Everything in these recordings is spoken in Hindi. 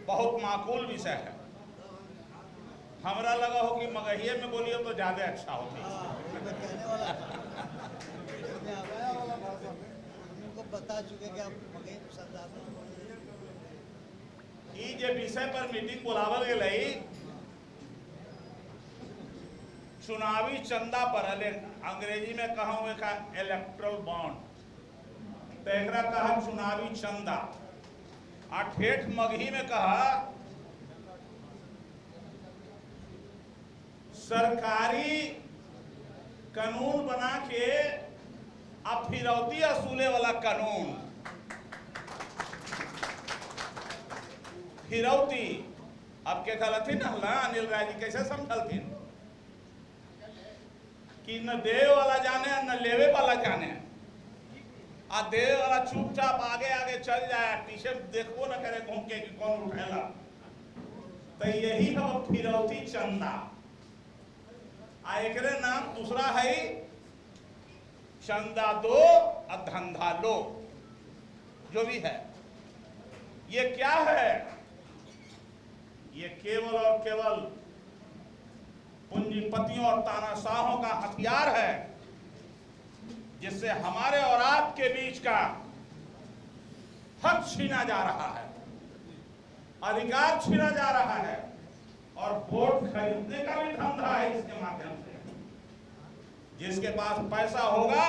बहुत माकूल विषय है। हमरा लगा हो कि मगहिए में बोलिए तो ज्यादा अच्छा होती। कहने वाला उनको बता चुके कि आप मगही पसंद आते हैं। ई जे विषय पर मीटिंग बुलावल गई चुनावी चंदा पर, अंग्रेजी में कहा हुए का इलेक्ट्रल बॉन्ड, तो एक कहा चुनावी चंदा, और ठेठ मगही में कहा सरकारी कानून बना के अब फिरौती असूले वाला कानून। फिरौती अब के कहलथिन ना अनिल राय जी कैसे समझलथिन कि न देवे वाला जाने न लेवे वाला जाने, आ देवे वाला चुपचाप आगे आगे चल जाए, पीछे देखबो न करे घूम के कि कौन उठेला। तो यही हम फिरौती चंदा। आ एकरे नाम दूसरा है चंदा दो और धंधा लो, जो भी है। ये क्या है? ये केवल और केवल पूंजीपतियों और तानाशाहों का हथियार है, जिससे हमारे और आपके बीच का हक छीना जा रहा है, अधिकार छीना जा रहा है, और वोट खरीदने का भी धंधा है इसके माध्यम से। जिसके पास पैसा होगा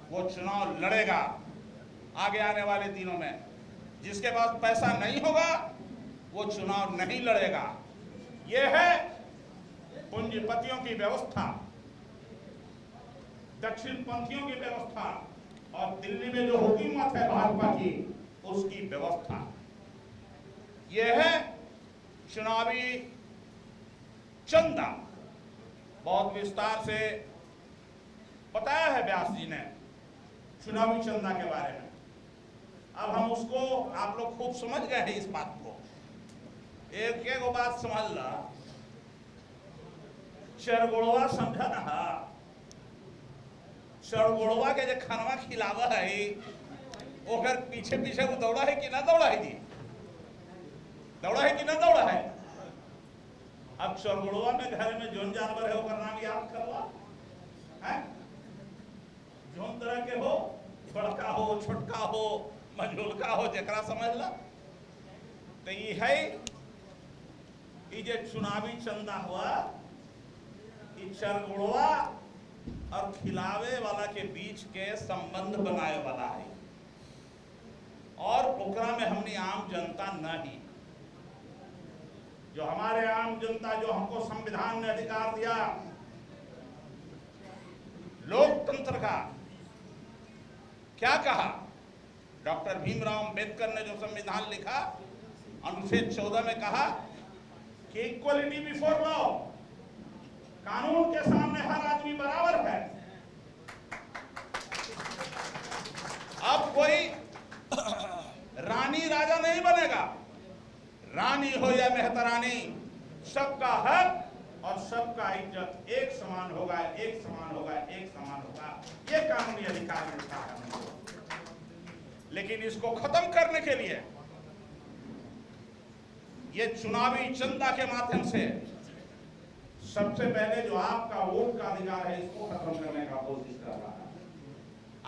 वो चुनाव लड़ेगा आगे आने वाले दिनों में, जिसके पास पैसा नहीं होगा वो चुनाव नहीं लड़ेगा। यह है पूंजीपतियों की व्यवस्था, दक्षिण पंथियों की व्यवस्था, और दिल्ली में जो हुकूमत है भाजपा की उसकी व्यवस्था। यह है चुनावी चंदा। बहुत विस्तार से बताया है व्यास जी ने चुनावी चंदा के बारे में। अब हम उसको, आप लोग खूब समझ गए हैं इस बात को। एक एक बात समझ ला, चरगोड़वा समझा ना, चरगोड़वा के जो खानवा खिलावा है ओकर पीछे पीछे वो दौड़ा है कि ना दौड़ा है जी? दौड़ा है कि ना दौड़ा है? अब चरगोड़वा में घर में जोन जानवर है ओकर नाम याद करवा है। जोन तरह के हो, बड़का हो, छोटका हो, मंझोलका हो, जकरा समझ ला। तो ये है ये जो चुनावी चंदा हुआ, ये चरगोड़वा और खिलावे वाला के बीच के संबंध बनाए वाला है, और ओकरा में हमने आम जनता नहीं, जो हमारे आम जनता, जो हमको संविधान ने अधिकार दिया लोकतंत्र का, क्या कहा? डॉक्टर भीमराव अंबेडकर ने जो संविधान लिखा, अनुच्छेद 14 में कहा कि इक्वलिटी बिफोर लॉ, कानून के सामने हर आदमी बराबर है। अब कोई रानी राजा नहीं बनेगा, रानी हो या मेहतरानी, सबका हक और सबका इज्जत एक समान होगा, एक समान होगा, एक समान होगा। ये कानूनी अधिकार मिलता है हमको। लेकिन इसको खत्म करने के लिए ये चुनावी चंदा के माध्यम से सबसे पहले जो आपका वोट का अधिकार है इसको खत्म करने का कोशिश कर रहा है।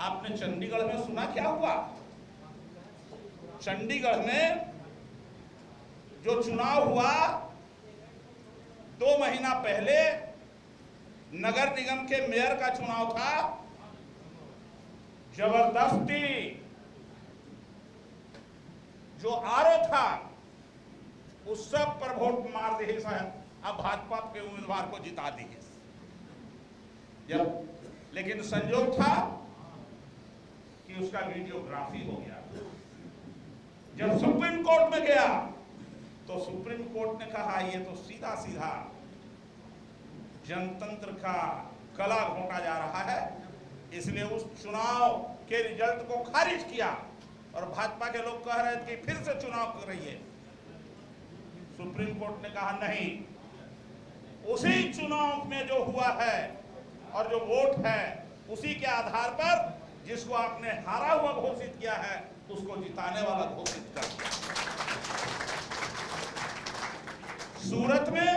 आपने चंडीगढ़ में सुना क्या हुआ? चंडीगढ़ में जो चुनाव हुआ 2 महीना पहले, नगर निगम के मेयर का चुनाव था, जबरदस्ती जो आरो था उस सब पर वोट मार दी है। अब भाजपा के उम्मीदवार को जिता दी है। जब लेकिन संयोग था कि उसका वीडियोग्राफी हो गया। जब सुप्रीम कोर्ट में गया तो सुप्रीम कोर्ट ने कहा ये तो सीधा सीधा जनतंत्र का गला घोंटा जा रहा है, इसलिए उस चुनाव के रिजल्ट को खारिज किया। और भाजपा के लोग कह रहे थे कि फिर से चुनाव कर रही है। सुप्रीम कोर्ट ने कहा नहीं, उसी चुनाव में जो हुआ है और जो वोट है उसी के आधार पर जिसको आपने हारा हुआ घोषित किया है उसको जिताने वाला घोषित कर दिया। सूरत में,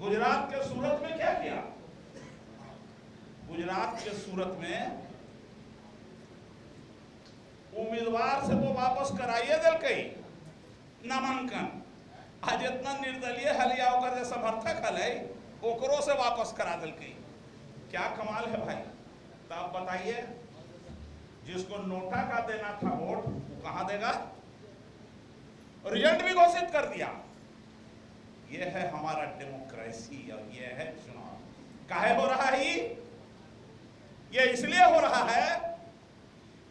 गुजरात के सूरत में क्या किया? गुजरात के सूरत में उम्मीदवार से तो वापस कराइए दिल कई नामांकन। आज इतना निर्दलीय हलिया होकर जो समर्थक हल है ओकरो से वापस करा दिल कई। क्या कमाल है भाई। तो आप बताइए, जिसको नोटा का देना था वोट वो कहां देगा? रिजल्ट भी घोषित कर दिया। यह है हमारा डेमोक्रेसी और यह है चुनाव। काहे हो रहा है ये इसलिए हो रहा है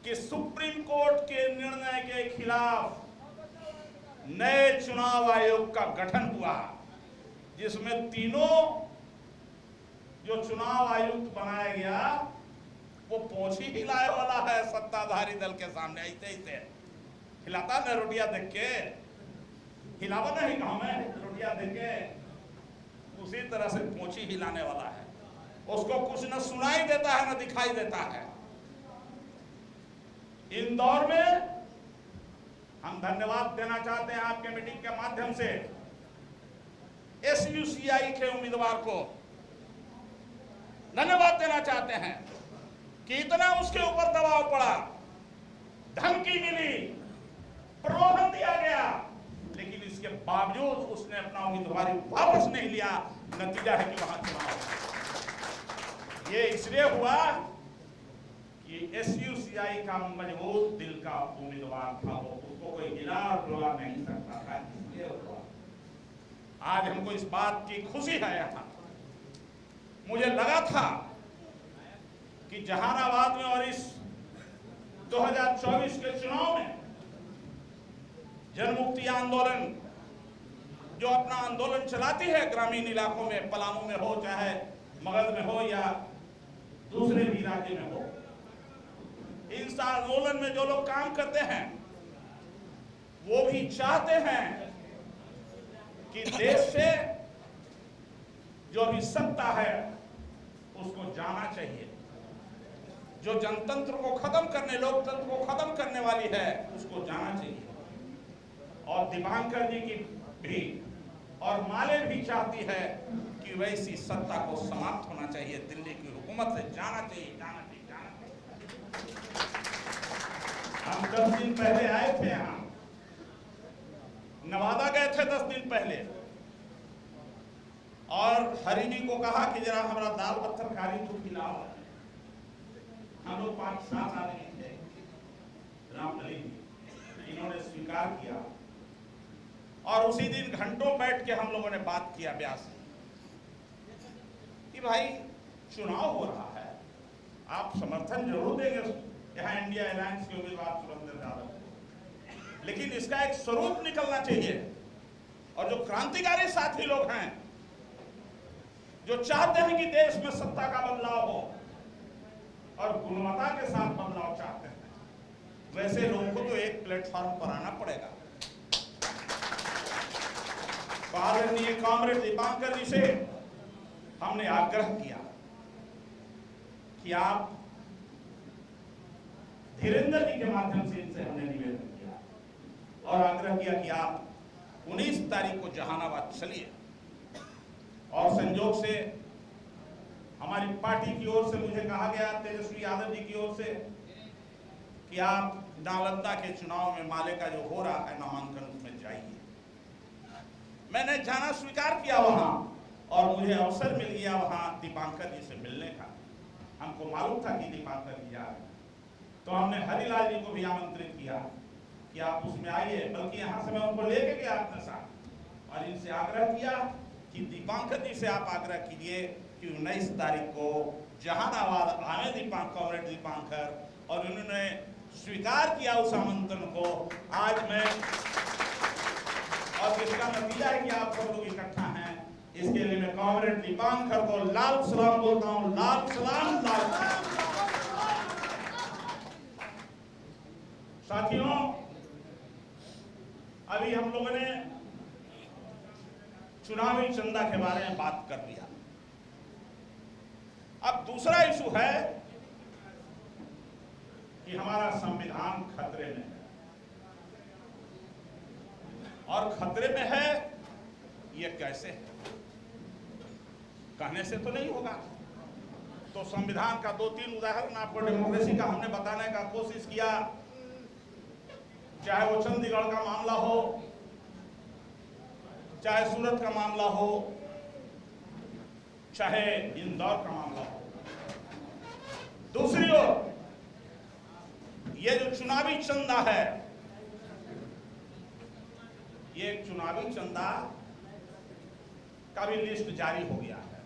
कि सुप्रीम कोर्ट के निर्णय के खिलाफ नए चुनाव आयोग का गठन हुआ, जिसमें तीनों जो चुनाव आयुक्त बनाया गया वो पोंछ ही हिलाए वाला है सत्ताधारी दल के सामने। ऐसे ऐसे हिलाता न रोटियां देख के, हिलावा नहीं गांव में रोटियां देख के, उसी तरह से पोंछी हिलाने वाला है। उसको कुछ न सुनाई देता है न दिखाई देता है। इंदौर में हम धन्यवाद देना चाहते हैं आपके मीटिंग के माध्यम से एसयूसीआई के उम्मीदवार को धन्यवाद देना चाहते हैं कि इतना उसके ऊपर दबाव पड़ा, धमकी मिली, प्रलोभन दिया गया, लेकिन इसके बावजूद उसने अपना उम्मीदवारी वापस नहीं लिया। नतीजा है कि वहां चुनाव ये इसलिए हुआ कि एसयूसीआई का मजबूत दिल का उम्मीदवार था, वो उसको कोई गिला और डोला नहीं सकता था, इसलिए हुआ। आज हमको इस बात की खुशी है। यहाँ मुझे लगा था कि जहानाबाद में और इस 2024 के चुनाव में जनमुक्ति आंदोलन जो अपना आंदोलन चलाती है ग्रामीण इलाकों में, पलामू में हो चाहे मगध में हो या दूसरे भी राज्य में हो, इस आंदोलन में जो लोग काम करते हैं वो भी चाहते हैं कि देश से जो भी सत्ता है उसको जाना चाहिए। जो जनतंत्र को खत्म करने, लोकतंत्र को खत्म करने वाली है उसको जाना चाहिए। और दीपांकर जी की भी और माले भी चाहती है कि वैसी सत्ता को समाप्त होना चाहिए, दिल्ली की हुकूमत से जाना चाहिए, जाना चाहिए, जाना चाहिए। हम 10 दिन पहले आए थे, यहाँ नवादा गए थे 10 दिन पहले, और हरि जी को कहा कि जरा हमारा दाल पत्थर खाली तो खिलाओ। हम लोग 5-7 आदमी थे, रामदली जी, इन्होंने स्वीकार किया और उसी दिन घंटों बैठ के हम लोगों ने बात किया व्यास कि भाई चुनाव हो रहा है, आप समर्थन जरूर देंगे यहाँ इंडिया अलायंस के उम्मीदवार सुरेंद्र यादव, लेकिन इसका एक स्वरूप निकलना चाहिए। और जो क्रांतिकारी साथी लोग हैं जो चाहते हैं कि देश में सत्ता का बदलाव हो और गुणवत्ता के साथ बदलाव चाहते हैं, वैसे लोगों को तो एक प्लेटफॉर्म पर आना पड़ेगा। आदरणीय कॉमरेड दीपांकर जी से हमने आग्रह किया कि आप, धीरेन्द्र जी के माध्यम से इनसे हमने निवेदन किया और आग्रह किया कि आप 19 तारीख को जहानाबाद चलिए। और संजोग से हमारी पार्टी की ओर से मुझे कहा गया, तेजस्वी यादव जी की ओर से, कि आप नालंदा के चुनाव में माले का जो हो रहा है नामांकन उसमें जाइए। मैंने जाना स्वीकार किया वहां और मुझे अवसर मिल गया वहां दीपांकर जी से मिलने का। हमको मालूम था कि दीपांकर जी जा रहे हैं, तो हमने हरिलाल जी को भी आमंत्रित किया कि आप उसमें आइए। बल्कि यहाँ से मैं उनको लेके गया अपने साथ और इनसे आग्रह किया कि दीपांकर जी से आप आग्रह कीजिए कि 19 तारीख को जहानाबाद आए कॉमरेड दीपांकर, और उन्होंने स्वीकार किया उस आमंत्रण को। आज मैं, और इसका नतीजा है कि आप सब लोग इकट्ठा हैं, इसके लिए मैं कॉमरेड दीपांकर को लाल सलाम बोलता हूँ। लाल सलाम, लाल सलाम। साथियों, अभी हम लोगों ने चुनावी चंदा के बारे में बात कर लिया। अब दूसरा इशू है कि हमारा संविधान खतरे में है। और खतरे में है, ये कैसे है? कहने से तो नहीं होगा। तो संविधान का 2-3 उदाहरण आपको डेमोक्रेसी का हमने बताने का कोशिश किया। चाहे वो चंडीगढ़ का मामला हो, चाहे सूरत का मामला हो, चाहे इंदौर का मामला हो। दूसरी ओर ये जो चुनावी चंदा है, ये चुनावी चंदा का भी लिस्ट जारी हो गया है।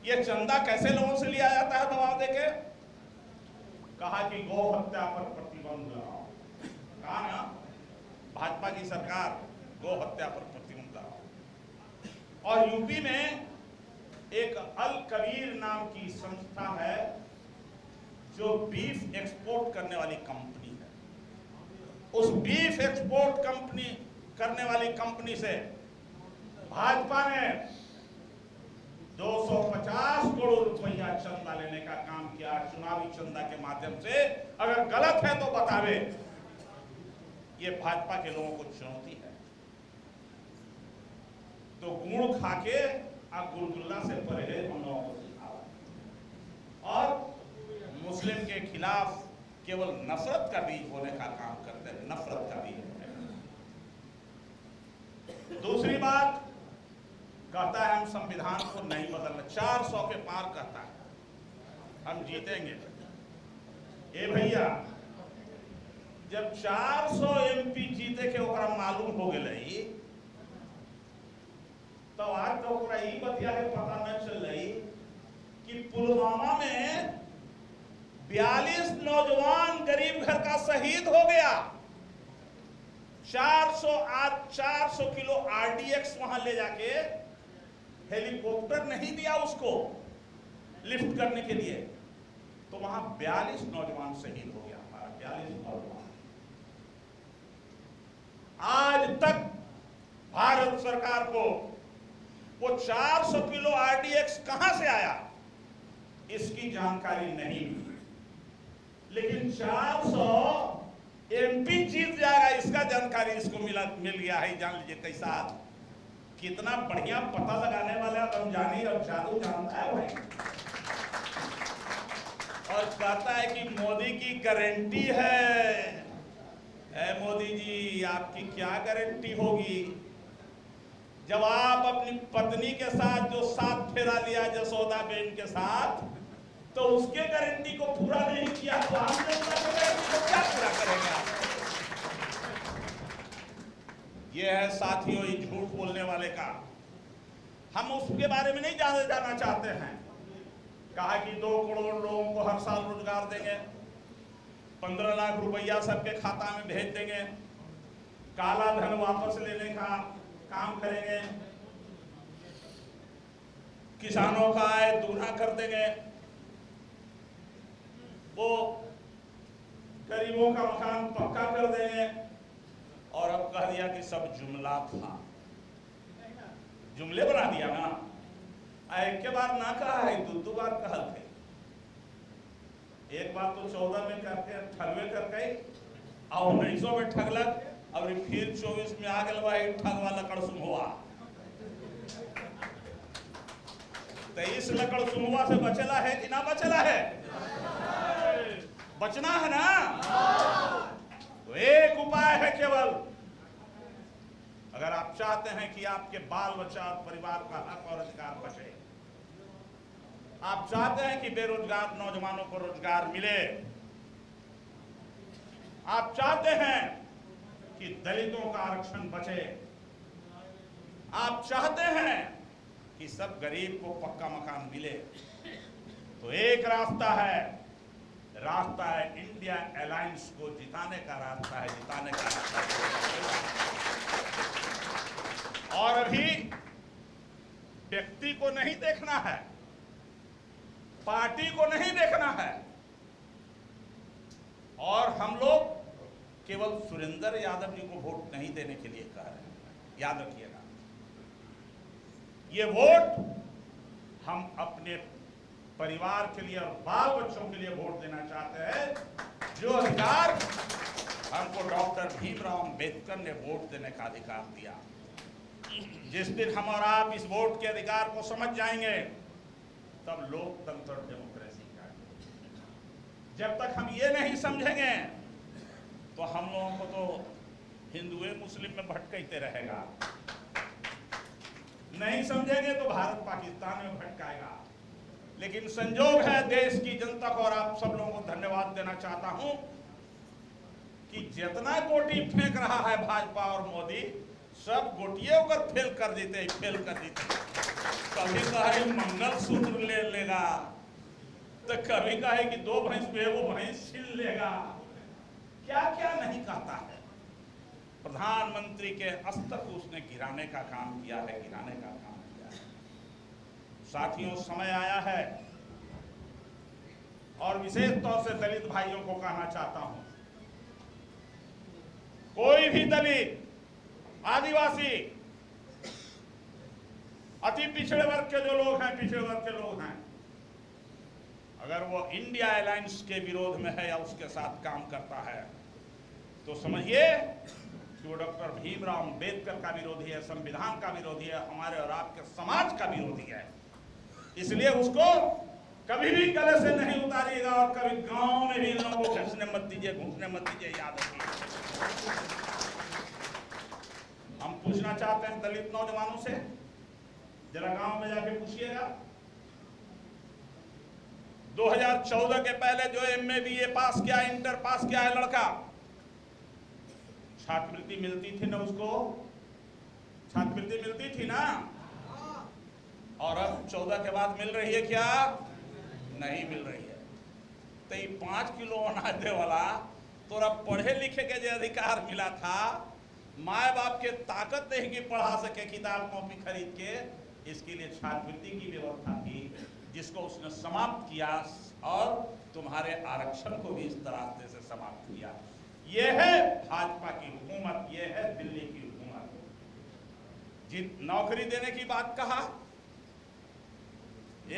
ये चंदा कैसे लोगों से लिया जाता है दबाव देके? कहा कि गौ हत्या पर प्रतिबंध लगाओ। कहा ना, भाजपा की सरकार गौ हत्या पर प्रतिबंध लगाओ। और यूपी में एक अल कबीर नाम की संस्था है जो बीफ एक्सपोर्ट करने वाली कंपनी है। उस बीफ एक्सपोर्ट करने वाली कंपनी से भाजपा ने 250 करोड़ रुपया चंदा लेने का काम किया, चुनावी चंदा के माध्यम से। अगर गलत है तो बतावे। ये भाजपा के लोगों को चुनौती है। तो गुड़ खाके आप गुलगुल्ला से परहेज हम लोगों को सिखाओ और मुस्लिम के खिलाफ केवल नफरत का बीज बोने का काम करते हैं, नफरत का बीज। दूसरी बात, कहता है हम संविधान को नहीं बदलना, 400 के पार कहता है हम जीतेंगे। ए भैया, जब 400 एमपी जीते के ओकरा मालूम हो गई, तो आज तो ओकरा ई बतिया के पता न चल रही कि पुलवामा में 42 नौजवान गरीब घर का शहीद हो गया। 400 किलो आरडीएक्स वहां ले जाके हेलीकॉप्टर नहीं दिया उसको लिफ्ट करने के लिए, तो वहां 42 नौजवान शहीद हो गया। हमारा 42 नौजवान। आज तक भारत सरकार को वो 400 किलो आरडीएक्स कहां से आया इसकी जानकारी नहीं मिली। लेकिन 400 एमपी जीत जाएगा इसका जानकारी इसको मिल गया है। जान लीजिए कैसा, कितना बढ़िया पता लगाने वाला रमजानी और जादू जानता है भाई। और कहता है कि मोदी की गारंटी है। मोदी जी, आपकी क्या गारंटी होगी जब आप अपनी पत्नी के साथ जो 7 फेरा लिया जसोदा बेन के साथ, तो उसके गारंटी को पूरा नहीं किया, तो हम जनता की गारंटी को क्या पूरा करेंगे? ये है साथियों ये झूठ बोलने वाले का। हम उसके बारे में नहीं जाना चाहते हैं। कहा कि 2 करोड़ लोगों को हर साल रोजगार देंगे, 15 लाख रुपया सबके खाता में भेज देंगे, काला धन वापस लेने का काम करेंगे, किसानों का आय दूना कर देंगे, वो गरीबों का मकान पक्का कर देंगे। और अब कह दिया कि सब जुमला था। जुमले बना दिया ना। एक के बार ना कहा है, 2 बार कहल थे। एक बार तो 14 में करके ठगवे कर गए और 1900 में ठगलक, और फिर 24 में आ गया भाई ठग वाला कड़सुम हुआ। 23 लकड़ सुमुआ से बचेला है कि ना बचेला है? बचना है ना। तो एक उपाय है केवल, अगर आप चाहते हैं कि आपके बाल बच्चा और परिवार का हक और अधिकार बचे, आप चाहते हैं कि बेरोजगार नौजवानों को रोजगार मिले, आप चाहते हैं कि दलितों का आरक्षण बचे, आप चाहते हैं कि सब गरीब को पक्का मकान मिले, तो एक रास्ता है इंडिया अलायंस को जिताने का रास्ता है, जिताने का रास्ता है। और अभी व्यक्ति को नहीं देखना है, पार्टी को नहीं देखना है, और हम लोग केवल सुरेंद्र यादव जी को वोट नहीं देने के लिए कह रहे हैं। याद रखिएगा, ये वोट हम अपने परिवार के लिए और बाल बच्चों के लिए वोट देना चाहते हैं। जो अधिकार हमको डॉक्टर भीमराव अंबेडकर ने वोट देने का अधिकार दिया। जिस दिन हम और आप इस वोट के अधिकार को समझ जाएंगे तब लोकतंत्र और डेमोक्रेसी का। जब तक हम ये नहीं समझेंगे तो हम लोगों को तो हिंदुए मुस्लिम में भटकते रहेगा, नहीं समझेंगे तो भारत पाकिस्तान में भटकाएगा। लेकिन संजोग है, देश की जनता को और आप सब लोगों को धन्यवाद देना चाहता हूं कि जितना गोटी फेंक रहा है भाजपा और मोदी, सब गोटियों को फेल कर देते। कभी कहे मंगलसूत्र ले लेगा तो कभी कहे कि 2 भैंस पे वो भैंस छीन लेगा, क्या क्या नहीं कहता है। प्रधानमंत्री के अस्त्र को उसने गिराने का काम किया है, गिराने का काम किया है। साथियों, समय आया है और विशेष तौर से दलित भाइयों को कहना चाहता हूं, कोई भी दलित, आदिवासी, अति पिछड़े वर्ग के जो लोग हैं, पिछड़े वर्ग के लोग हैं, अगर वो इंडिया अलायंस के विरोध में है या उसके साथ काम करता है तो समझिए कि वो डॉक्टर भीमराव अंबेडकर का विरोधी है, संविधान का विरोधी है, हमारे और आपके समाज का विरोधी है। इसलिए उसको कभी भी गले से नहीं उतारिएगा और कभी गांव में भी लोगों को घुसने मत दीजिए, याद रखिए। हम पूछना चाहते हैं दलित नौजवानों से, जरा गांव में जाके पूछिएगा, 2014 के पहले जो MA BA पास किया, इंटर पास किया है लड़का, छात्रवृत्ति मिलती थी ना, उसको छात्रवृत्ति मिलती थी ना, और अब 14 के बाद मिल रही है क्या? नहीं मिल रही है। तो ये 5 किलो अनाज दे वाला तोरा पढ़े लिखे के जो अधिकार मिला था, माए बाप के ताकत नहीं कि पढ़ा सके किताब कॉपी खरीद के, इसके लिए छात्रवृत्ति की व्यवस्था थी, जिसको उसने समाप्त किया और तुम्हारे आरक्षण को भी इस तरह से समाप्त किया। यह है भाजपा की हुकूमत, यह है दिल्ली की हुकूमत। जिन नौकरी देने की बात कहा,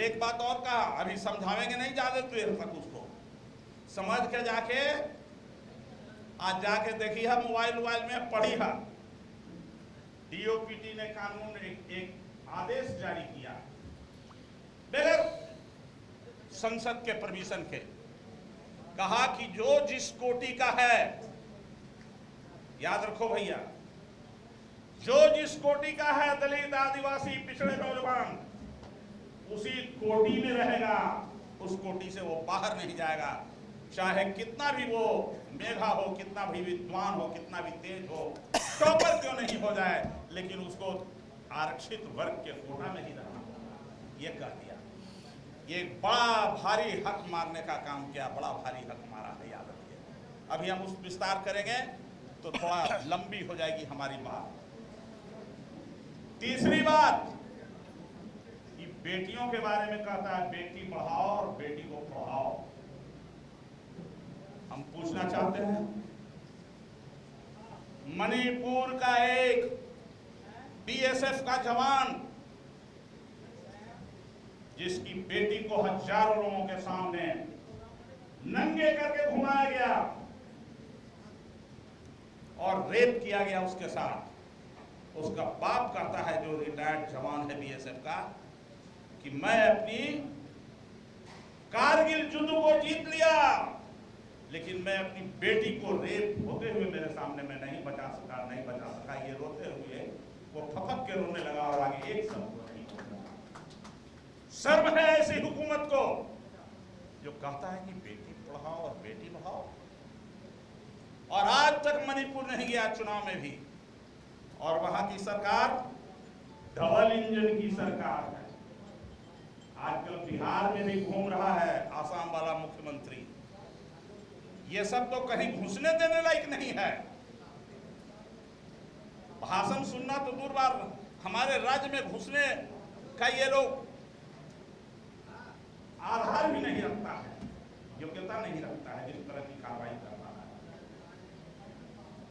एक बात और कहा, अभी समझावेंगे नहीं ज्यादा देर तक, उसको समझ के जाके आज जाके देखी है, मोबाइल में पढ़ी है, DOPT ने कानून एक आदेश जारी किया बगैर संसद के परमिशन के, कहा कि जो जिस कोटि का है, याद रखो भैया, जो जिस कोटि का है, दलित, आदिवासी, पिछड़े नौजवान, उसी कोटि में रहेगा, उस कोटि से वो बाहर नहीं जाएगा। चाहे कितना भी वो मेधा हो, कितना भी विद्वान हो, कितना भी तेज हो, टॉपर क्यों नहीं हो जाए, लेकिन उसको आरक्षित वर्ग के कोटा में ही रहना होगा। ये कह दिया। ये बड़ा भारी हक मारने का काम किया, बड़ा भारी हक मारा है, याद रखिए। अभी हम उस विस्तार करेंगे तो थोड़ा लंबी हो जाएगी हमारी बात। तीसरी बात, कि बेटियों के बारे में कहता है, बेटी पढ़ाओ और बेटी को पढ़ाओ। हम पूछना चाहते हैं, मणिपुर का एक BSF का जवान, जिसकी बेटी को हजारों लोगों के सामने नंगे करके घुमाया गया और रेप किया गया उसके साथ, उसका बाप कहता है, जो रिटायर्ड जवान है BSF का, कि मैं अपनी कारगिल युद्ध को जीत लिया, लेकिन मैं अपनी बेटी को रेप होते हुए मेरे सामने में नहीं बचा सका। ये रोते हुए वो फपक के रोने लगा और आगे एक शब्द नहीं बोला। शर्म है ऐसी हुकूमत को जो कहता है कि बेटी पढ़ाओ और बेटी बढ़ाओ। और आज तक मणिपुर नहीं गया चुनाव में भी, और वहां की सरकार डबल इंजन की सरकार है। आजकल बिहार में भी घूम रहा है आसाम वाला मुख्यमंत्री। ये सब तो कहीं घुसने देने लायक नहीं है। भाषण सुनना तो दूर बार, हमारे राज्य में घुसने का ये लोग आधार भी नहीं रखता है, योग्यता नहीं रखता है जिस तरह की कार्रवाई कर रहा है।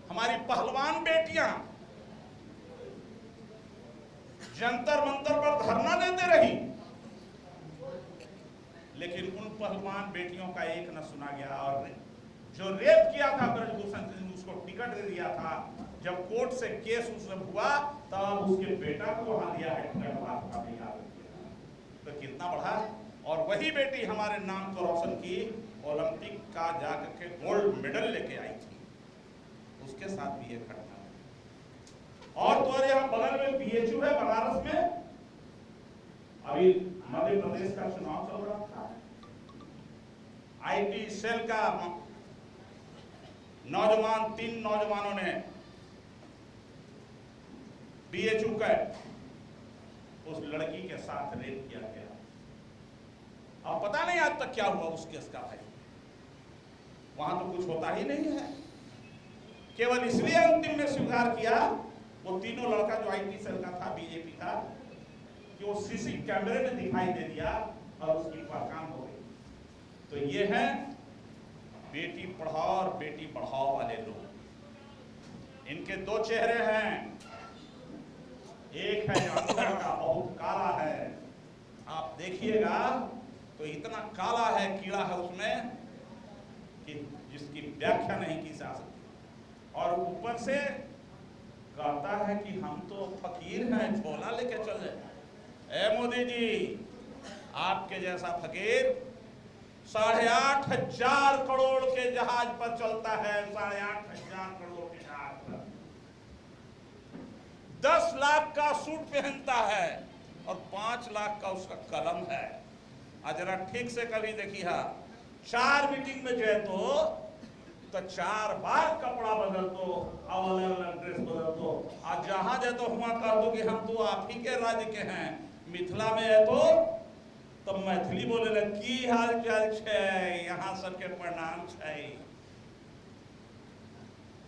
हमारी पहलवान बेटियां जंतर मंतर पर धरना देते रही, लेकिन उन पहलवान बेटियों का एक न सुना गया। और जो रेप किया था ब्रजभूषण सिंह, उसको टिकट दे दिया था। जब कोर्ट से केस उसने हुआ तब उसके बेटा को वहां दिया है टिकट, भाजपा ने याद किया। तो कितना बढ़ा। और वही बेटी हमारे नाम को रोशन की, ओलंपिक का जाकर के गोल्ड मेडल लेके आई थी। उसके साथ भी ये घटना। और तो यहाँ बगल में बीएचयू है बनारस में, अभी मध्य प्रदेश का चुनाव चल रहा था। आईटी सेल का नौजवान, 3 नौजवानों ने बीएचयू का उस लड़की के साथ रेप किया गया। अब पता नहीं आज तक क्या हुआ उस केस का भाई। वहां तो कुछ होता ही नहीं है। केवल इसलिए अंतिम में स्वीकार किया वो तीनों लड़का जो आईटी सेल का था, बीजेपी का, कि वो सीसी कैमरे में दिखाई दे दिया और उसकी पहचान हो गई। तो ये है बेटी पढ़ाओ और बेटी बढ़ाओ वाले लोग। इनके 2 चेहरे हैं। एक है जो अंदर का बहुत काला है, आप देखिएगा तो इतना काला है, कीड़ा है उसमें कि जिसकी व्याख्या नहीं की जा सकती। और ऊपर से कहता है कि हम तो फकीर हैं, झोला लेके चल जाए। ए मोदी जी, आपके जैसा फकीर 8,500 करोड़ के जहाज पर चलता है, 8,500 करोड़ के जहाज पर 10 लाख का सूट पहनता है और 5 लाख का उसका कलम है। जरा ठीक से कभी देखिए, 4 मीटिंग में जो तो 4 बार कपड़ा बदल दो, अलग अलग ड्रेस बदल दो। आज जहां जाए तो हुआ कह दो कि हम तो आप ही के राज्य के हैं। मिथिला में है तो मैथिली बोले की हाल चाल है, यहाँ सबके प्रणाम है।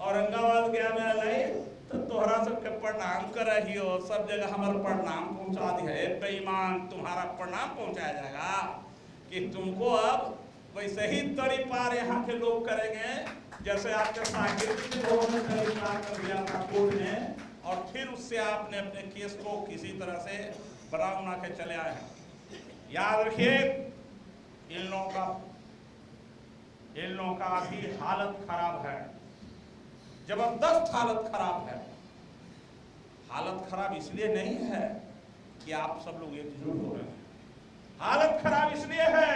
औरंगाबाद गया में लाई तो तोहरा सबके प्रणाम करहियो, सब जगह हमारे प्रणाम पहुंचा दिया। बेईमान, तुम्हारा प्रणाम पहुंचाया जाएगा कि तुमको अब वैसे ही तड़ी पार यहाँ के लोग करेंगे जैसे आपके साहित्य कर दिया था कोर्ट ने, और फिर उससे आपने अपने केस को किसी तरह से बना बना के चले आए हैं। याद रखिए, इन लोगों का भी हालत खराब है, जबरदस्त हालत खराब है। हालत खराब इसलिए नहीं है कि आप सब लोग एकजुट हो रहे हैं। हालत खराब इसलिए है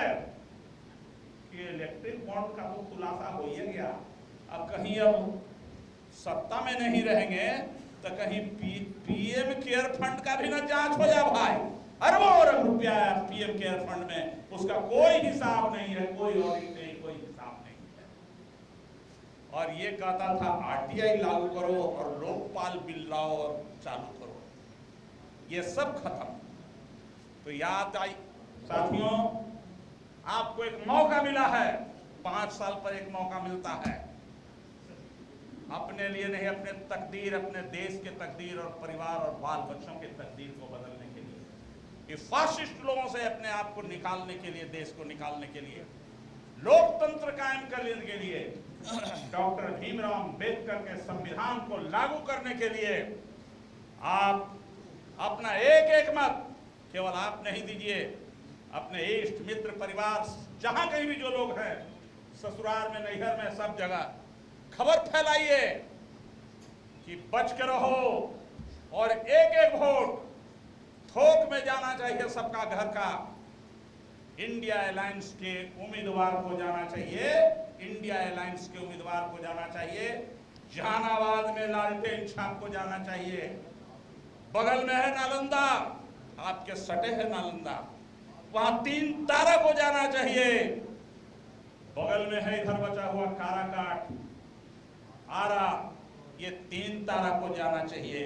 कि इलेक्ट्रिक बॉन्ड का तो खुलासा हो ही गया। अब कहीं अब सत्ता में नहीं रहेंगे तो कहीं पीएम केयर फंड का भी ना जांच हो जाए भाई। अरबों अरब रुपया पीएम केयर फंड में, उसका कोई हिसाब नहीं है, कोई ऑडिट नहीं, कोई हिसाब नहीं है। और ये कहता था आरटीआई लागू करो और लोकपाल बिल लाओ और चालू करो, ये सब खत्म। तो याद आई साथियों, आपको एक मौका मिला है, 5 साल पर एक मौका मिलता है अपने लिए नहीं, अपने तकदीर, अपने देश के तकदीर और परिवार और बाल बच्चों के तकदीर को बदलने के लिए, ये फासिस्ट लोगों से अपने आप को निकालने के लिए, देश को निकालने के लिए, लोकतंत्र कायम करने के लिए, डॉक्टर भीमराव अंबेडकर के संविधान को लागू करने के लिए आप अपना एक एक मत केवल आप नहीं दीजिए, अपने इष्ट मित्र परिवार जहां कहीं भी जो लोग हैं, ससुराल में, नैहर में, सब जगह खबर फैलाइए कि बच के रहो। और एक एक वोट थोक में जाना चाहिए सबका, घर का। इंडिया अलायंस के उम्मीदवार को जाना चाहिए, इंडिया अलायंस के उम्मीदवार को जाना चाहिए। जहानाबाद में लालटेन छाप को जाना चाहिए। बगल में है नालंदा, आपके सटे है नालंदा, वहां 3 तारा को जाना चाहिए। बगल में है इधर बचा हुआ काराकाट, आरा, ये 3 तारा को जाना चाहिए।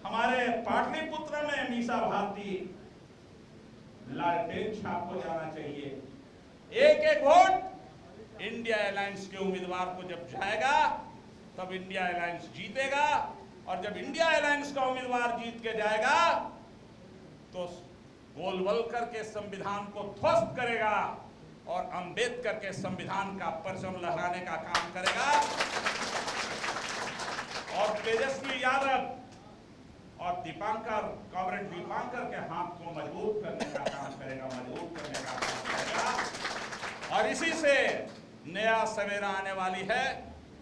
हमारे पाटलिपुत्र में मीसा भारती, लालटेन छाप को जाना चाहिए। एक एक वोट इंडिया अलायंस के उम्मीदवार को जब जाएगा तब इंडिया अलायंस जीतेगा। और जब इंडिया अलायंस का उम्मीदवार जीत के जाएगा तो गोलवलकर के संविधान को ध्वस्त करेगा और अंबेडकर के संविधान का परचम लहराने का काम करेगा। और तेजस्वी यादव और दीपांकर, कॉमरेड दीपांकर के हाथ को मजबूत करने का काम करेगा, मजबूत करने का काम करेगा। और इसी से नया सवेरा आने वाली है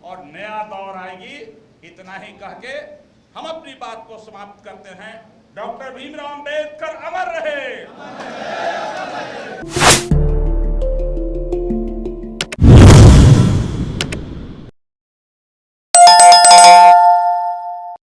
और नया दौर आएगी। इतना ही कह के हम अपनी बात को समाप्त करते हैं। डॉक्टर भीमराव अंबेडकर अमर रहे।